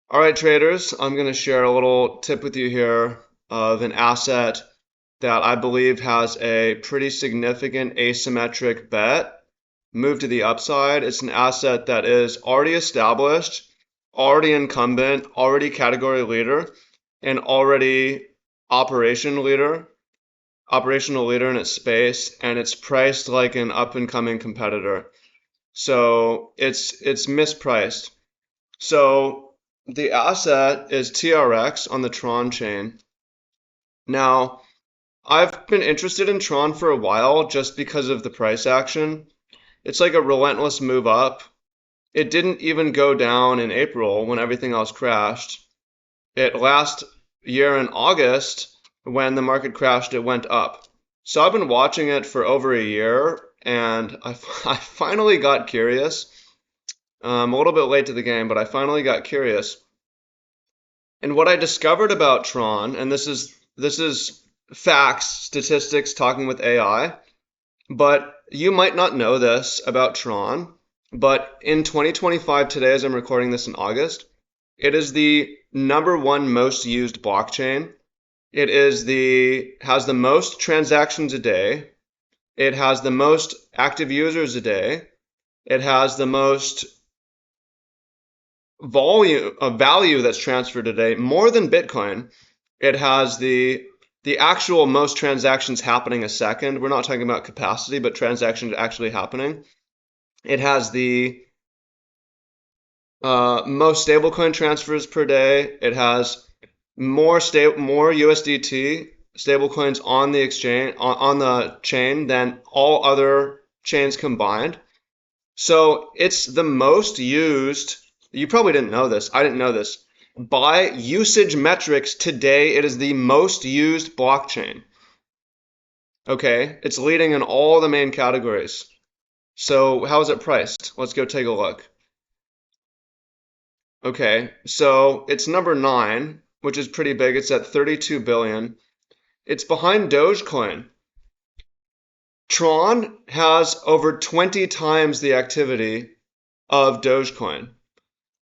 All right, traders, I'm going to share a little tip with you here of an asset that I believe has a pretty significant asymmetric bet move to the upside. It's an asset that is already established, already incumbent, already category leader, and already operational leader in its space, and it's priced like an up and coming competitor. So it's mispriced. So the asset is TRX on the Tron chain. Now, I've been interested in Tron for a while just because of the price action. It's like a relentless move up. It didn't even go down in April when everything else crashed. It last year in August, when the market crashed, it went up. So I've been watching it for over a year, and I finally got curious. I'm a little bit late to the game, but I finally got curious. And what I discovered about Tron, and this is facts, statistics, talking with AI, but you might not know this about Tron, but in 2025, today as I'm recording this in August, it is the number one most used blockchain. It has the most transactions a day. It has the most active users a day. It has the most volume of value that's transferred today, more than Bitcoin. It has the actual most transactions happening a second. We're not talking about capacity, but transactions actually happening. It has the most stablecoin transfers per day. It has more USDT stablecoins on the exchange on the chain than all other chains combined. So it's the most used. You probably didn't know this. I didn't know this. By usage metrics today, it is the most used blockchain. Okay, it's leading in all the main categories. So how is it priced? Let's go take a look. Okay, so it's number 9, which is pretty big. It's at 32 billion. It's behind Dogecoin. Tron has over 20 times the activity of Dogecoin.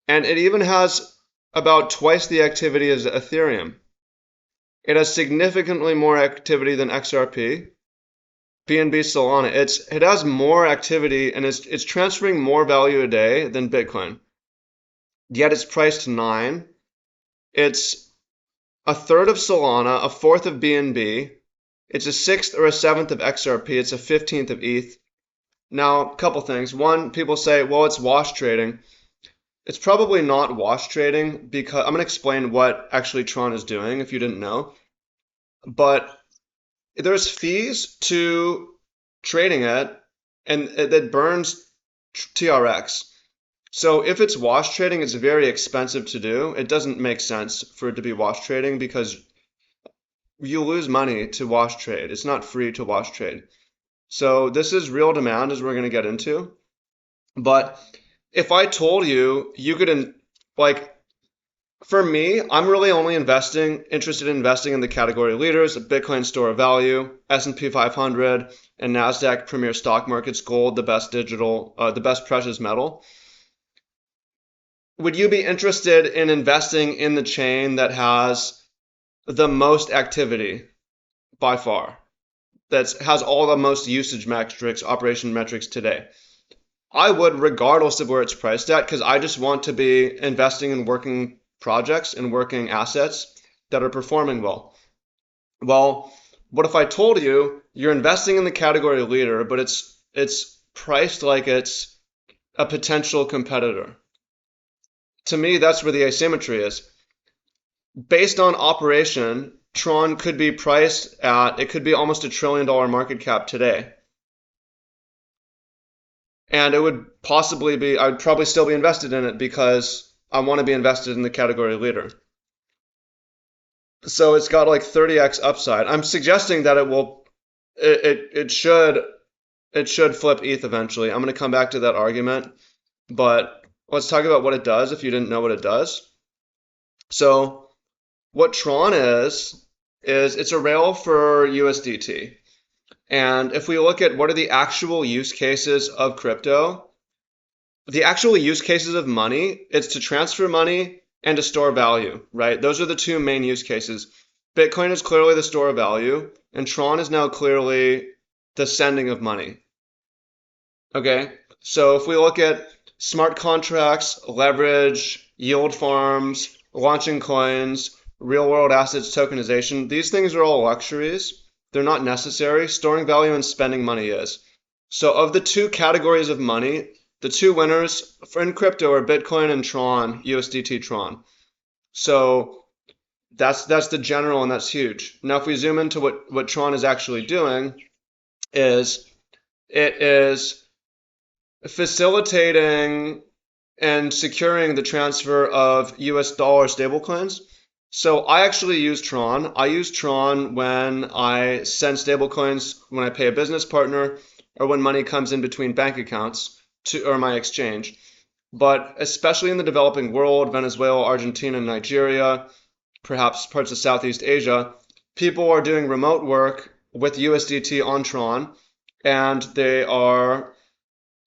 And it even has about twice the activity as Ethereum. It has significantly more activity than XRP, BNB Solana. It has more activity and it's transferring more value a day than Bitcoin. Yet it's priced 9. It's a third of Solana, a fourth of BNB. It's a sixth or a seventh of XRP. It's a 15th of ETH. Now, a couple things. One, people say, well, it's wash trading. It's probably not wash trading because I'm going to explain what actually Tron is doing if you didn't know. But there's fees to trading it, and that burns TRX. So if it's wash trading, it's very expensive to do. It doesn't make sense for it to be wash trading because you lose money to wash trade. It's not free to wash trade. So this is real demand, as we're going to get into. But if I told you you could, like, for me, I'm really only interested in investing in the category leaders, Bitcoin store of value, S&P 500, and Nasdaq Premier Stock Markets, gold, the best precious metal. Would you be interested in investing in the chain that has the most activity by far? That has all the most usage metrics, operation metrics today? I would, regardless of where it's priced at, because I just want to be investing in working projects and working assets that are performing well. Well, what if I told you you're investing in the category leader, but it's priced like it's a potential competitor? To me, that's where the asymmetry is. Based on operation, Tron could be priced at, it could be almost $1 trillion market cap today. And it would possibly be, I'd probably still be invested in it because I want to be invested in the category leader. So it's got like 30x upside. I'm suggesting that it should flip ETH eventually. I'm going to come back to that argument, but let's talk about what it does if you didn't know what it does. So what Tron is it's a rail for USDT. And if we look at what are the actual use cases of crypto, the actual use cases of money, it's to transfer money and to store value, right? Those are the two main use cases. Bitcoin is clearly the store of value, and Tron is now clearly the sending of money. Okay, so if we look at smart contracts, leverage, yield farms, launching coins, real world assets tokenization, these things are all luxuries. They're not necessary. Storing value and spending money is. So of the two categories of money, the two winners in crypto are Bitcoin and Tron, USDT Tron. So that's the general, and that's huge. Now if we zoom into what Tron is actually doing, is it is facilitating and securing the transfer of US dollar stablecoins. So I actually use Tron. I use Tron when I send stablecoins, when I pay a business partner, or when money comes in between bank accounts or my exchange. But especially in the developing world, Venezuela, Argentina, Nigeria, perhaps parts of Southeast Asia, people are doing remote work with USDT on Tron, and they are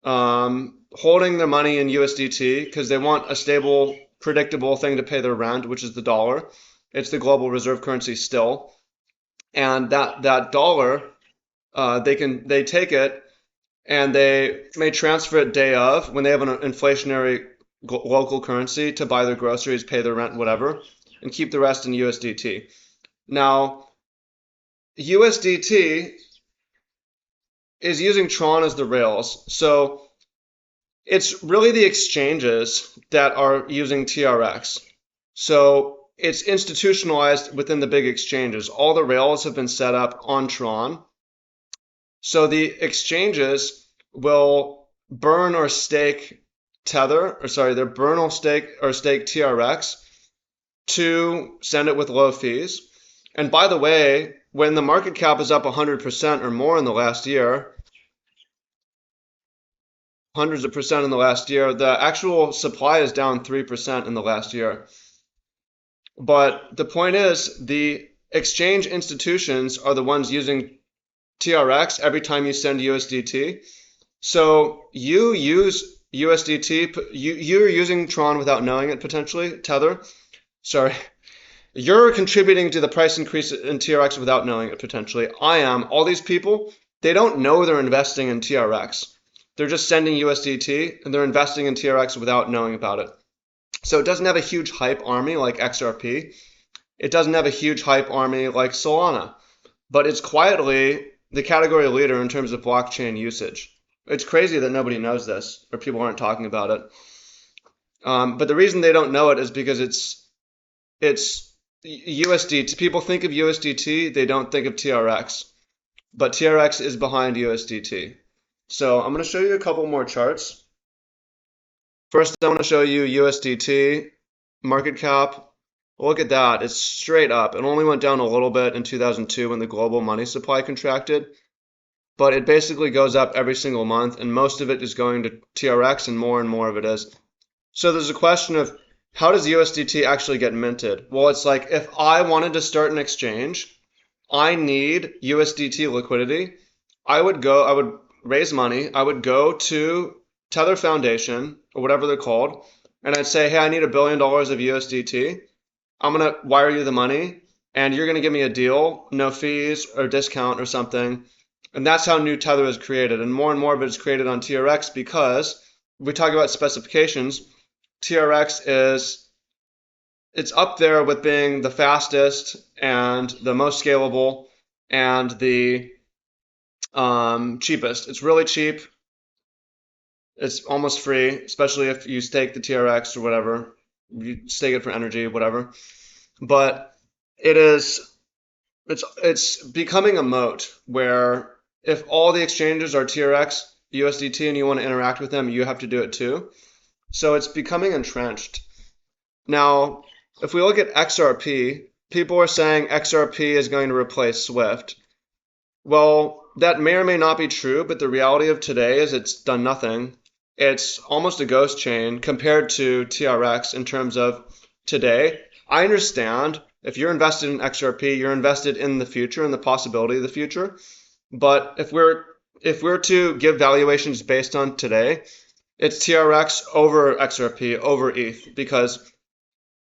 holding their money in USDT because they want a stable, predictable thing to pay their rent, which is the dollar. It's the global reserve currency still, and that dollar, they take it and they may transfer it day of when they have an inflationary local currency to buy their groceries, pay their rent, whatever, and keep the rest in USDT. Now, USDT is using Tron as the rails. So it's really the exchanges that are using TRX. So it's institutionalized within the big exchanges. All the rails have been set up on Tron. So the exchanges will burn or stake they'll burn or stake TRX to send it with low fees. And by the way, when the market cap is up 100% or more in the last year, hundreds of percent in the last year, the actual supply is down 3% in the last year. But the point is, the exchange institutions are the ones using TRX every time you send USDT. So you use USDT, you're using Tron without knowing it potentially, Tether. Sorry. You're contributing to the price increase in TRX without knowing it potentially. I am. All these people, they don't know they're investing in TRX. They're just sending USDT and they're investing in TRX without knowing about it. So it doesn't have a huge hype army like XRP. It doesn't have a huge hype army like Solana. But it's quietly the category leader in terms of blockchain usage. It's crazy that nobody knows this or people aren't talking about it. But the reason they don't know it is because it's USDT. People think of USDT, they don't think of TRX. But TRX is behind USDT. So I'm going to show you a couple more charts. First, I want to show you USDT market cap. Look at that. It's straight up. It only went down a little bit in 2002 when the global money supply contracted. But it basically goes up every single month, and most of it is going to TRX, and more of it is. So there's a question of, how does USDT actually get minted? Well, it's like, if I wanted to start an exchange, I need USDT liquidity. I would raise money. I would go to Tether Foundation, or whatever they're called, and I'd say, hey, I need $1 billion of USDT. I'm going to wire you the money, and you're going to give me a deal, no fees or discount or something. And that's how new Tether is created. And more of it is created on TRX because we talk about specifications. TRX it's up there with being the fastest and the most scalable and the cheapest. It's really cheap. It's almost free, especially if you stake the TRX or whatever. You stake it for energy, whatever. But it's becoming a moat where if all the exchanges are TRX, USDT, and you want to interact with them, you have to do it too. So it's becoming entrenched. Now, if we look at XRP, people are saying XRP is going to replace Swift. Well, that may or may not be true, but the reality of today is it's done nothing. It's almost a ghost chain compared to TRX in terms of today. I understand if you're invested in XRP, you're invested in the future and the possibility of the future. But if we're to give valuations based on today, it's TRX over XRP over ETH, because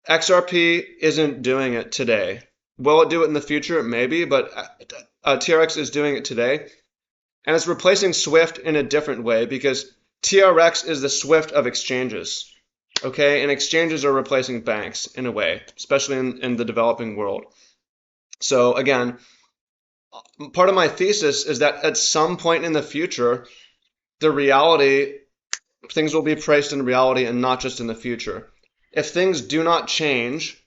XRP isn't doing it today. Will it do it in the future? Maybe, but TRX is doing it today. And it's replacing Swift in a different way because TRX is the Swift of exchanges. Okay, and exchanges are replacing banks in a way, especially in the developing world. So again, part of my thesis is that at some point in the future, the reality, things will be priced in reality and not just in the future. If things do not change,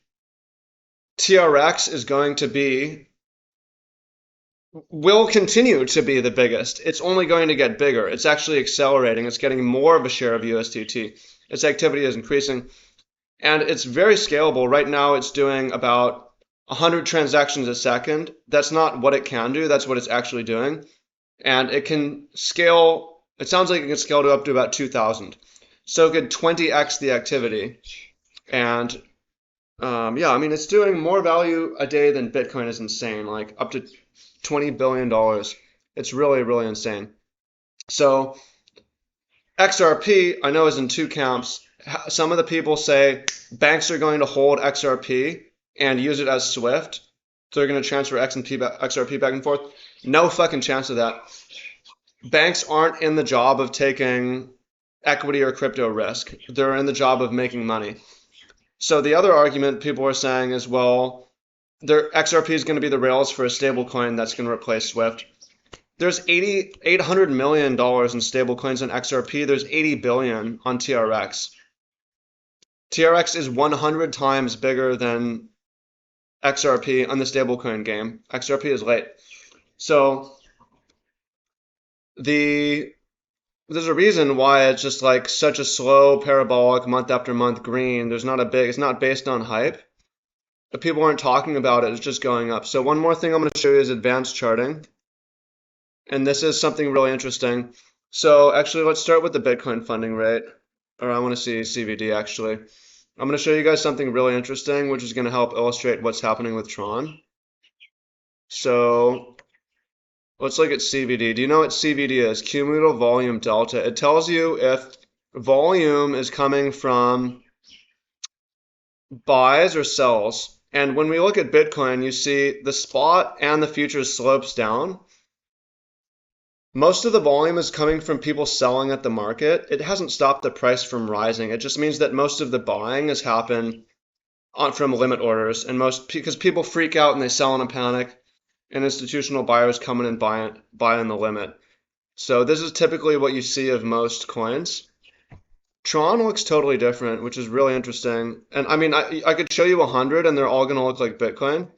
TRX is going to be, will continue to be the biggest. It's only going to get bigger. It's actually accelerating. It's getting more of a share of USDT. Its activity is increasing. And it's very scalable. Right now, it's doing about 100 transactions a second. That's not what it can do. That's what it's actually doing. And it can scale, it sounds like it can scale to up to about 2,000. So it could 20x the activity. And yeah, I mean, it's doing more value a day than Bitcoin is insane, like up to $20 billion. It's really, really insane. So XRP, I know, is in two camps. Some of the people say banks are going to hold XRP and use it as Swift. So they're going to transfer XRP back and forth. No fucking chance of that. Banks aren't in the job of taking equity or crypto risk. They're in the job of making money. So the other argument people are saying is, well, XRP is going to be the rails for a stable coin that's going to replace Swift. There's $800 million in stablecoins on XRP. There's 80 billion on TRX. TRX is 100 times bigger than XRP on the stablecoin game. XRP is late. So there's a reason why it's just like such a slow parabolic month after month green. It's not based on hype. But people aren't talking about it. It's just going up. So one more thing I'm going to show you is advanced charting. And this is something really interesting. So actually, let's start with the Bitcoin funding rate. Or I want to see CVD actually. I'm going to show you guys something really interesting, which is going to help illustrate what's happening with Tron. So let's look at CVD. Do you know what CVD is? Cumulative volume delta. It tells you if volume is coming from buys or sells. And when we look at Bitcoin, you see the spot and the futures slopes down. Most of the volume is coming from people selling at the market. It hasn't stopped the price from rising. It just means that most of the buying has happened from limit orders, and because people freak out and they sell in a panic, and institutional buyers come in and buy in the limit. So this is typically what you see of most coins. Tron looks totally different, which is really interesting. And I mean, I could show you 100, and they're all going to look like Bitcoin,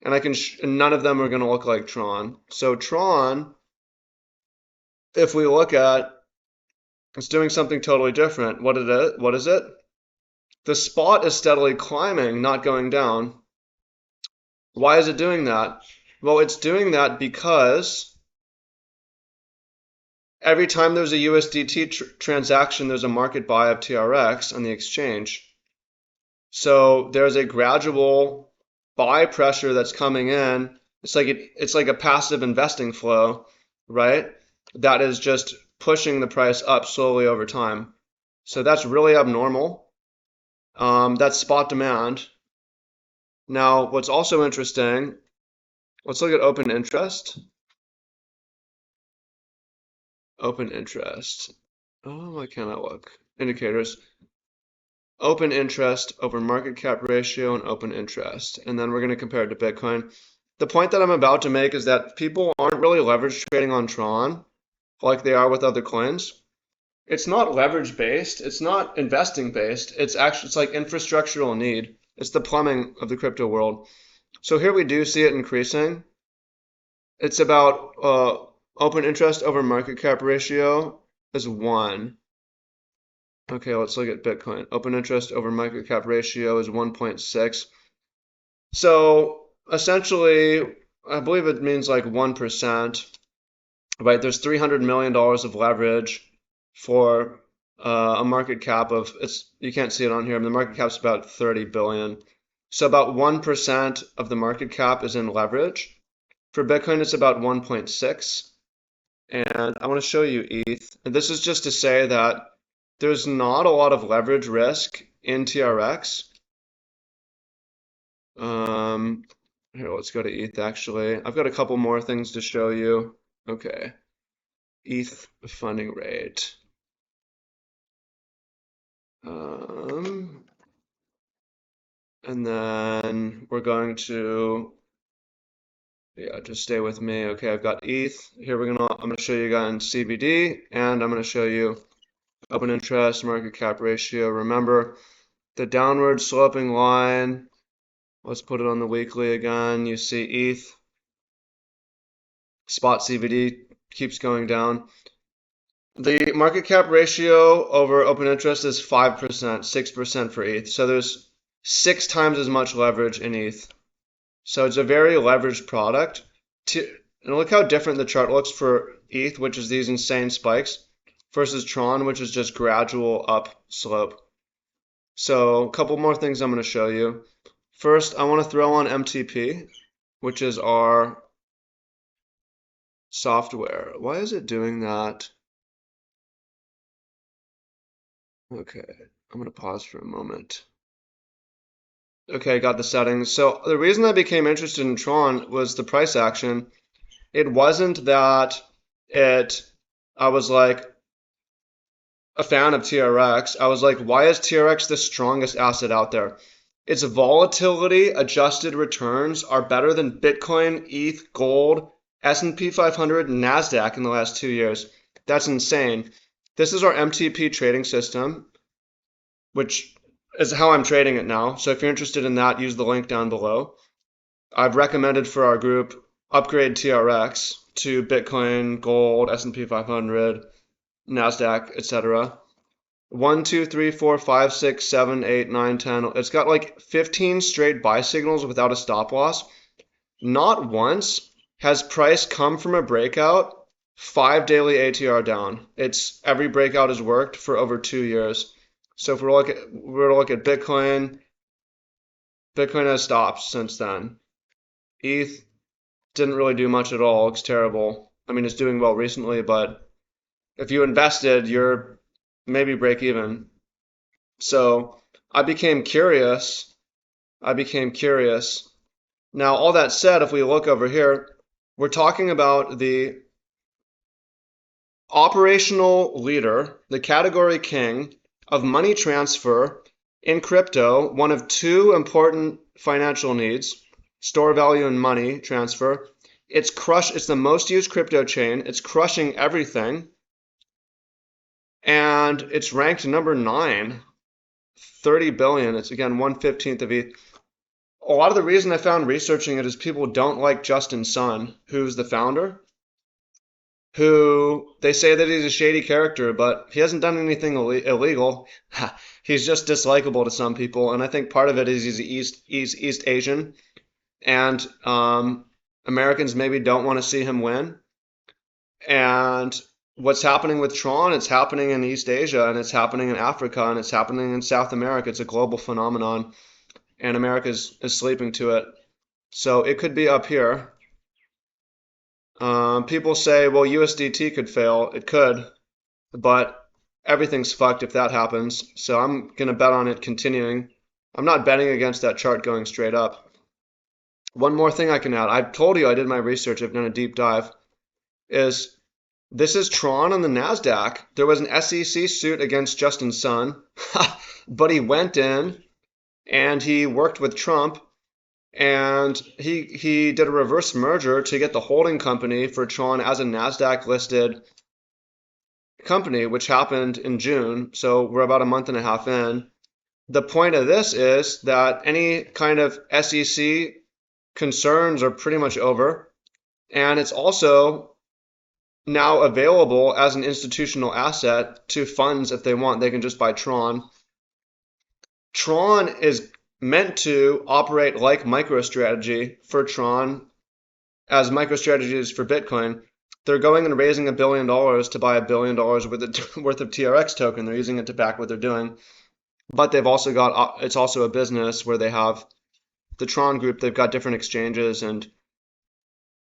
and none of them are going to look like Tron. So Tron, if we look at, it's doing something totally different. What is it? The spot is steadily climbing, not going down. Why is it doing that? Well, it's doing that because every time there's a USDT transaction, there's a market buy of TRX on the exchange. So there's a gradual buy pressure that's coming in. It's like a passive investing flow, right? That is just pushing the price up slowly over time. So that's really abnormal. That's spot demand. Now, what's also interesting, let's look at open interest. Open interest. Oh, why can't I look? Indicators. Open interest over market cap ratio and open interest. And then we're going to compare it to Bitcoin. The point that I'm about to make is that people aren't really leverage trading on Tron like they are with other coins. It's not leverage based. It's not investing based. It's like infrastructural need. It's the plumbing of the crypto world. So here we do see it increasing. It's about open interest over market cap ratio is 1. Okay, let's look at Bitcoin. Open interest over market cap ratio is 1.6. So essentially, I believe it means like 1%, right? There's $300 million of leverage for a market cap of, you can't see it on here, but the market cap's about 30 billion. So about 1% of the market cap is in leverage. For Bitcoin, it's about 1.6. And I want to show you ETH. And this is just to say that there's not a lot of leverage risk in TRX. Um, Here, let's go to ETH actually. I've got a couple more things to show you. Okay, ETH funding rate. And then we're going to, yeah, just stay with me. Okay, I've got ETH. Here I'm gonna show you again CBD, and I'm gonna show you open interest, market cap ratio. Remember the downward sloping line. Let's put it on the weekly again. You see ETH, spot CBD keeps going down. The market cap ratio over open interest is 5%, 6% for ETH. So there's 6 times as much leverage in ETH. So it's a very leveraged product. And look how different the chart looks for ETH, which is these insane spikes, versus Tron, which is just gradual up slope. So a couple more things I'm going to show you. First, I want to throw on MTP, which is our software. Why is it doing that? Okay, I'm going to pause for a moment. Okay, got the settings. So the reason I became interested in Tron was the price action. It wasn't that I was like a fan of TRX. I was like, why is TRX the strongest asset out there? Its volatility adjusted returns are better than Bitcoin, ETH, gold, S&P 500, and NASDAQ in the last 2 years. That's insane. This is our MTP trading system, which is how I'm trading it now. So if you're interested in that, use the link down below. I've recommended for our group upgrade TRX to Bitcoin, gold, S&P 500, NASDAQ, etc. 1, 2, 3, 4, 5, 6, 7, 8, 9, 10. It's got like 15 straight buy signals without a stop loss. Not once has price come from a breakout 5 daily ATR down. It's every breakout has worked for over 2 years. So if we're to look at Bitcoin, Bitcoin has stopped since then. ETH didn't really do much at all. It's terrible. I mean, it's doing well recently, but if you invested, you're maybe break even. So I became curious. Now, all that said, if we look over here, we're talking about the operational leader, the category king of money transfer in crypto, one of 2 important financial needs, store value and money transfer. It's the most used crypto chain. It's crushing everything. And it's ranked number 9, 30 billion. It's again 1/15 of ETH. A lot of the reason I found researching it is people don't like Justin Sun, who's the founder, who they say that he's a shady character, but he hasn't done anything illegal. He's just dislikable to some people, and I think part of it is he's East Asian, and Americans maybe don't want to see him win. And what's happening with Tron, it's happening in East Asia, and it's happening in Africa, and it's happening in South America. It's a global phenomenon, and America is sleeping to it. So it could be up here. People say, well, USDT could fail. It could, but everything's fucked if that happens. So I'm going to bet on it continuing. I'm not betting against that chart going straight up. One more thing I can add. I told you I did my research. I've done a deep dive. This is Tron on the NASDAQ. There was an SEC suit against Justin Sun, but he went in and he worked with Trump. And he did a reverse merger to get the holding company for Tron as a NASDAQ listed company, which happened in June. So we're about a month and a half in. The point of this is that any kind of SEC concerns are pretty much over. And it's also now available as an institutional asset to funds if they want. They can just buy Tron. Tron is meant to operate like MicroStrategy for Tron as MicroStrategy is for Bitcoin. They're going and raising $1 billion to buy $1 billion worth of TRX token. They're using it to back what they're doing. But they've also got, it's also a business where they have the Tron group. They've got different exchanges, and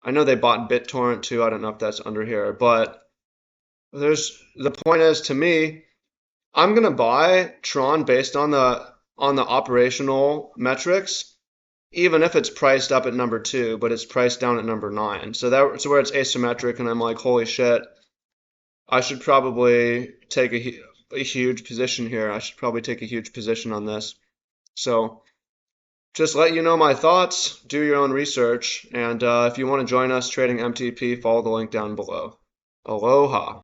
I know they bought BitTorrent too. I don't know if that's under here, but the point is, to me, I'm gonna buy Tron based on the operational metrics, even if it's priced up at number 2, but it's priced down at number 9. So that's where it's asymmetric, and I'm like, holy shit, I should probably take a huge position here. I should probably take a huge position on this. So just let you know my thoughts, do your own research, and if you want to join us trading MTP, follow the link down below. Aloha.